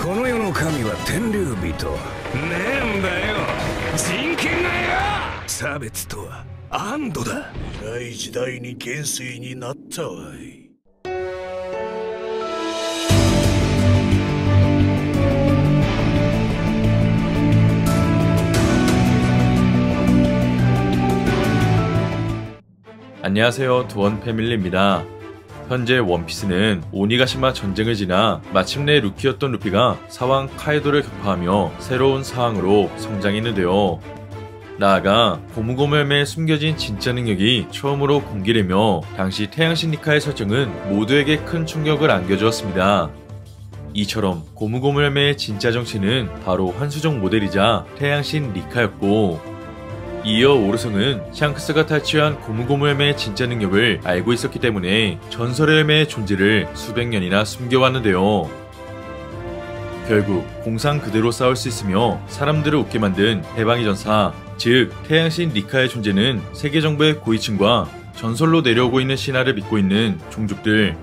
この世の神は天竜人。ねえんだよ、人権がよ。差別とは安堵だ。偉い時代に元帥になったわい。안녕하세요, 두원 패밀리입니다. 현재 원피스는 오니가시마 전쟁을 지나 마침내 루키였던 루피가 사왕 카이도를 격파하며 새로운 사왕으로 성장했는데요. 나아가 고무고무열매에 숨겨진 진짜 능력이 처음으로 공개되며 당시 태양신 리카의 설정은 모두에게 큰 충격을 안겨주었습니다. 이처럼 고무고무열매의 진짜 정체는 바로 환수종 모델이자 태양신 리카였고, 이어 오르성은 샹크스가 탈취한 고무고무열매의 진짜 능력을 알고 있었기 때문에 전설의 열매의 존재를 수백 년이나 숨겨왔는데요. 결국 공상 그대로 싸울 수 있으며 사람들을 웃게 만든 해방의 전사, 즉 태양신 리카의 존재는 세계 정부의 고위층과 전설로 내려오고 있는 신화를 믿고 있는 종족들,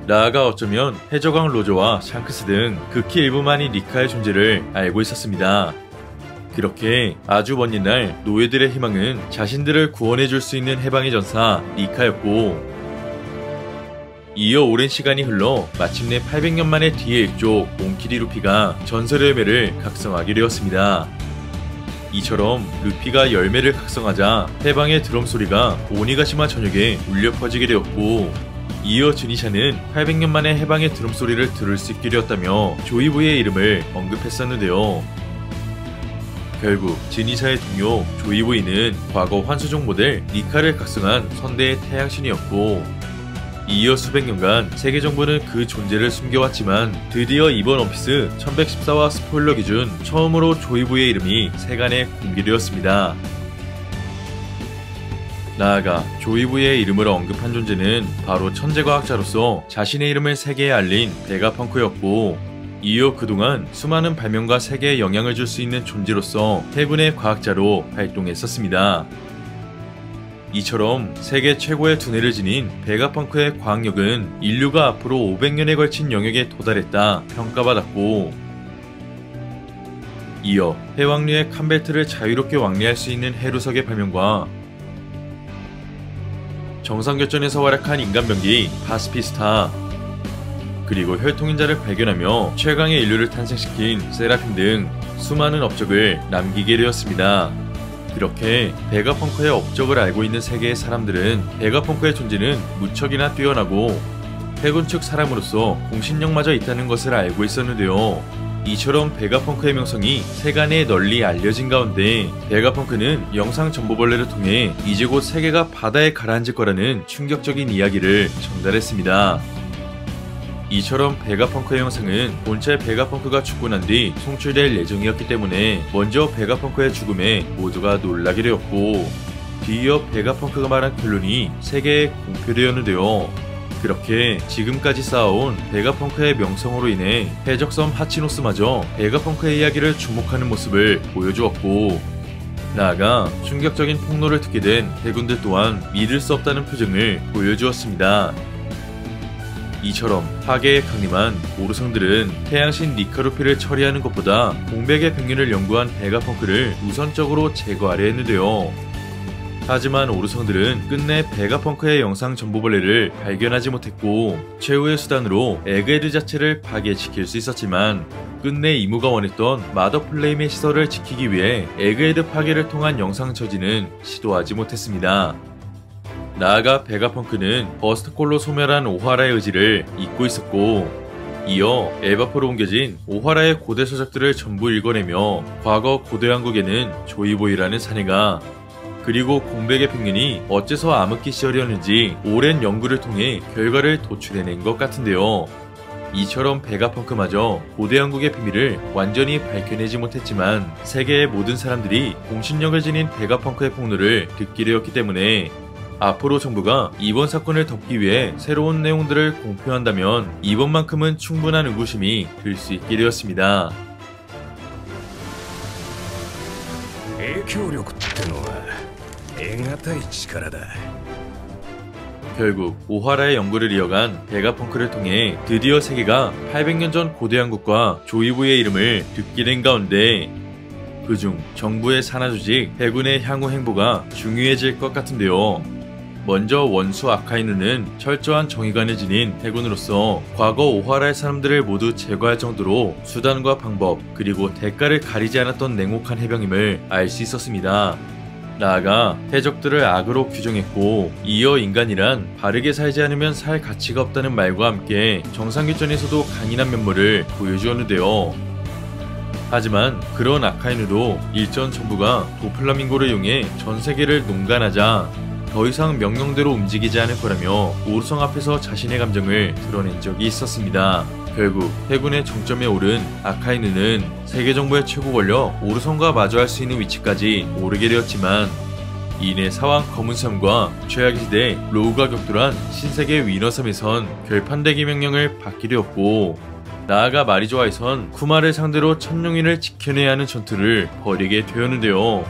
나아가 어쩌면 해적왕 로저와 샹크스 등 극히 일부만이 리카의 존재를 알고 있었습니다. 그렇게 아주 먼 옛날 노예들의 희망은 자신들을 구원해줄 수 있는 해방의 전사 리카였고, 이어 오랜 시간이 흘러 마침내 800년 만에 뒤의 일족 몽키리 루피가 전설의 열매를 각성하게 되었습니다. 이처럼 루피가 열매를 각성하자 해방의 드럼 소리가 오니가시마 전역에 울려 퍼지게 되었고, 이어 주니샤는 800년 만에 해방의 드럼 소리를 들을 수 있게 되었다며 조이부의 이름을 언급했었는데요. 결국 지니샤의 동료 조이보이는 과거 환수종 모델 리카를 각성한 선대의 태양신이었고, 이어 수백 년간 세계 정부는 그 존재를 숨겨왔지만 드디어 이번 원피스 1114화 스포일러 기준 처음으로 조이보이의 이름이 세간에 공개되었습니다. 나아가 조이보이의 이름을 언급한 존재는 바로 천재과학자로서 자신의 이름을 세계에 알린 베가펑크였고, 이어 그동안 수많은 발명과 세계에 영향을 줄 수 있는 존재로서 해군의 과학자로 활동했었습니다. 이처럼 세계 최고의 두뇌를 지닌 베가펑크의 과학력은 인류가 앞으로 500년에 걸친 영역에 도달했다 평가받았고, 이어 해왕류의 칸벨트를 자유롭게 왕래할 수 있는 해루석의 발명과 정상결전에서 활약한 인간병기 파스피스타, 그리고 혈통인자를 발견하며 최강의 인류를 탄생시킨 세라핌 등 수많은 업적을 남기게 되었습니다. 그렇게 베가펑크의 업적을 알고 있는 세계의 사람들은 베가펑크의 존재는 무척이나 뛰어나고 해군 측 사람으로서 공신력마저 있다는 것을 알고 있었는데요. 이처럼 베가펑크의 명성이 세간에 널리 알려진 가운데 베가펑크는 영상 전보벌레를 통해 이제 곧 세계가 바다에 가라앉을 거라는 충격적인 이야기를 전달했습니다. 이처럼 베가펑크의 영상은 본체 베가펑크가 죽고 난 뒤 송출될 예정이었기 때문에 먼저 베가펑크의 죽음에 모두가 놀라게 되었고, 뒤이어 베가펑크가 말한 결론이 세계에 공표되었는데요. 그렇게 지금까지 쌓아온 베가펑크의 명성으로 인해 해적섬 하치노스마저 베가펑크의 이야기를 주목하는 모습을 보여주었고, 나아가 충격적인 폭로를 듣게 된 해군들 또한 믿을 수 없다는 표정을 보여주었습니다. 이처럼 파괴에 강림한 오르성들은 태양신 리카루피를 처리하는 것보다 공백의 병균을 연구한 베가펑크를 우선적으로 제거하려 했는데요. 하지만 오르성들은 끝내 베가펑크의 영상 전보벌레를 발견하지 못했고, 최후의 수단으로 에그헤드 자체를 파괴시킬 수 있었지만 끝내 이무가 원했던 마더플레임의 시설을 지키기 위해 에그헤드 파괴를 통한 영상 저지는 시도하지 못했습니다. 나아가 베가펑크는 버스트콜로 소멸한 오하라의 의지를 잊고 있었고, 이어 에바포로 옮겨진 오하라의 고대 서적들을 전부 읽어내며 과거 고대 왕국에는 조이보이라는 사내가, 그리고 공백의 평균이 어째서 암흑기 시절이었는지 오랜 연구를 통해 결과를 도출해낸 것 같은데요. 이처럼 베가펑크마저 고대 왕국의 비밀을 완전히 밝혀내지 못했지만 세계의 모든 사람들이 공신력을 지닌 베가펑크의 폭로를 듣게 되었기 때문에 앞으로 정부가 이번 사건을 덮기 위해 새로운 내용들을 공표한다면 이번만큼은 충분한 의구심이 들 수 있게 되었습니다. 影響力ってのは得難い力だ。 결국 오하라의 연구를 이어간 베가펑크를 통해 드디어 세계가 800년 전 고대 왕국과 조이부의 이름을 듣게 된 가운데 그중 정부의 산하 조직 해군의 향후 행보가 중요해질 것 같은데요. 먼저 원수 아카이누는 철저한 정의관을 지닌 해군으로서 과거 오하라의 사람들을 모두 제거할 정도로 수단과 방법 그리고 대가를 가리지 않았던 냉혹한 해병임을 알 수 있었습니다. 나아가 해적들을 악으로 규정했고 이어 인간이란 바르게 살지 않으면 살 가치가 없다는 말과 함께 정상교전에서도 강인한 면모를 보여주었는데요. 하지만 그런 아카이누도 일전 정부가 도플라밍고를 이용해 전세계를 농간하자 더 이상 명령대로 움직이지 않을 거라며 오르성 앞에서 자신의 감정을 드러낸 적이 있었습니다. 결국 해군의 정점에 오른 아카이누는 세계 정부의 최고 권력 오르성과 마주할 수 있는 위치까지 오르게 되었지만 이내 사왕 검은섬과 최악의 시대 로우가 격돌한 신세계 위너섬에선 결판대기 명령을 받게 되었고 나아가 마리조아에선 쿠마를 상대로 천룡인을 지켜내야 하는 전투를 벌이게 되었는데요.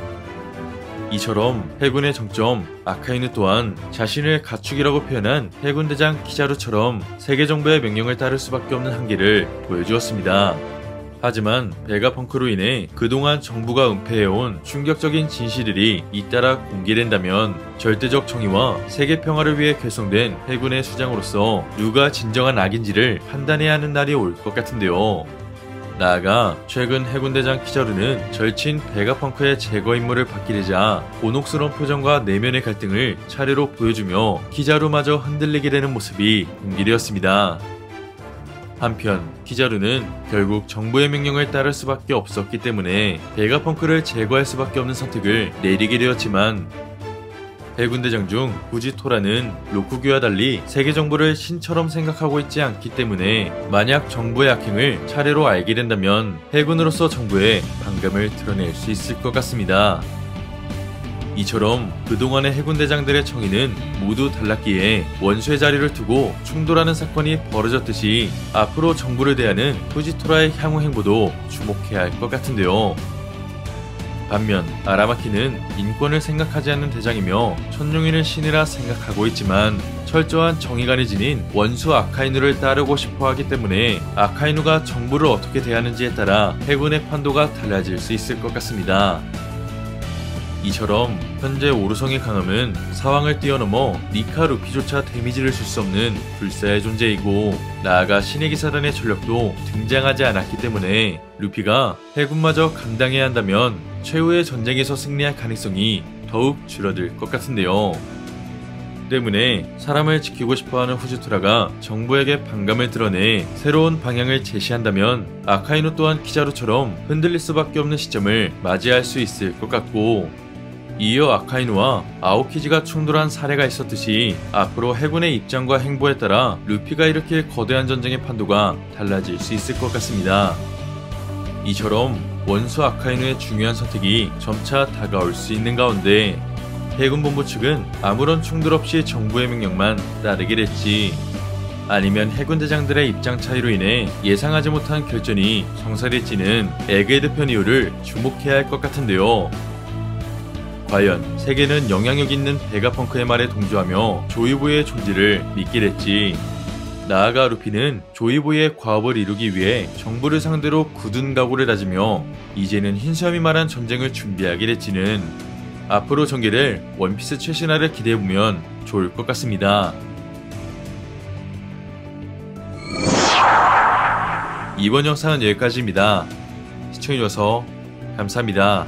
이처럼 해군의 정점 아카이누 또한 자신을 가축이라고 표현한 해군대장 키자루처럼 세계 정부의 명령을 따를 수밖에 없는 한계를 보여주었습니다. 하지만 베가펑크로 인해 그동안 정부가 은폐해온 충격적인 진실들이 잇따라 공개된다면 절대적 정의와 세계 평화를 위해 결성된 해군의 수장으로서 누가 진정한 악인지를 판단해야 하는 날이 올 것 같은데요. 나아가 최근 해군대장 키자루는 절친 베가펑크의 제거 임무를 받게 되자 곤혹스러운 표정과 내면의 갈등을 차례로 보여주며 키자루마저 흔들리게 되는 모습이 공개되었습니다. 한편 키자루는 결국 정부의 명령을 따를 수밖에 없었기 때문에 베가펑크를 제거할 수밖에 없는 선택을 내리게 되었지만 해군대장 중 후지토라는 로쿠교와 달리 세계 정부를 신처럼 생각하고 있지 않기 때문에 만약 정부의 악행을 차례로 알게 된다면 해군으로서 정부의 반감을 드러낼 수 있을 것 같습니다. 이처럼 그동안의 해군대장들의 청의는 모두 달랐기에 원수의 자리를 두고 충돌하는 사건이 벌어졌듯이 앞으로 정부를 대하는 후지토라의 향후 행보도 주목해야 할 것 같은데요. 반면 아라마키는 인권을 생각하지 않는 대장이며 천룡인을 신이라 생각하고 있지만 철저한 정의관이 지닌 원수 아카이누를 따르고 싶어 하기 때문에 아카이누가 정부를 어떻게 대하는지에 따라 해군의 판도가 달라질 수 있을 것 같습니다. 이처럼 현재 오르성의 강함은 사왕을 뛰어넘어 니카 루피조차 데미지를 줄 수 없는 불사의 존재이고 나아가 신의 기사단의 전력도 등장하지 않았기 때문에 루피가 해군마저 감당해야 한다면 최후의 전쟁에서 승리할 가능성이 더욱 줄어들 것 같은데요. 때문에 사람을 지키고 싶어하는 후지토라가 정부에게 반감을 드러내 새로운 방향을 제시한다면 아카이누 또한 키자루처럼 흔들릴 수밖에 없는 시점을 맞이할 수 있을 것 같고 이어 아카이누와 아오키지가 충돌한 사례가 있었듯이 앞으로 해군의 입장과 행보에 따라 루피가 일으킬 거대한 전쟁의 판도가 달라질 수 있을 것 같습니다. 이처럼 원수 아카이누의 중요한 선택이 점차 다가올 수 있는 가운데 해군본부 측은 아무런 충돌 없이 정부의 명령만 따르게 됐지 아니면 해군대장들의 입장 차이로 인해 예상하지 못한 결전이 성사될지는 에그헤드 편 이후를 주목해야 할 것 같은데요. 과연 세계는 영향력 있는 베가펑크의 말에 동조하며 조이보의 존재를 믿게 됐지. 나아가 루피는 조이보의 과업을 이루기 위해 정부를 상대로 굳은 각오를 다지며 이제는 흰수염이 말한 전쟁을 준비하게 됐지는 앞으로 전개될 원피스 최신화를 기대해보면 좋을 것 같습니다. 이번 영상은 여기까지입니다. 시청해주셔서 감사합니다.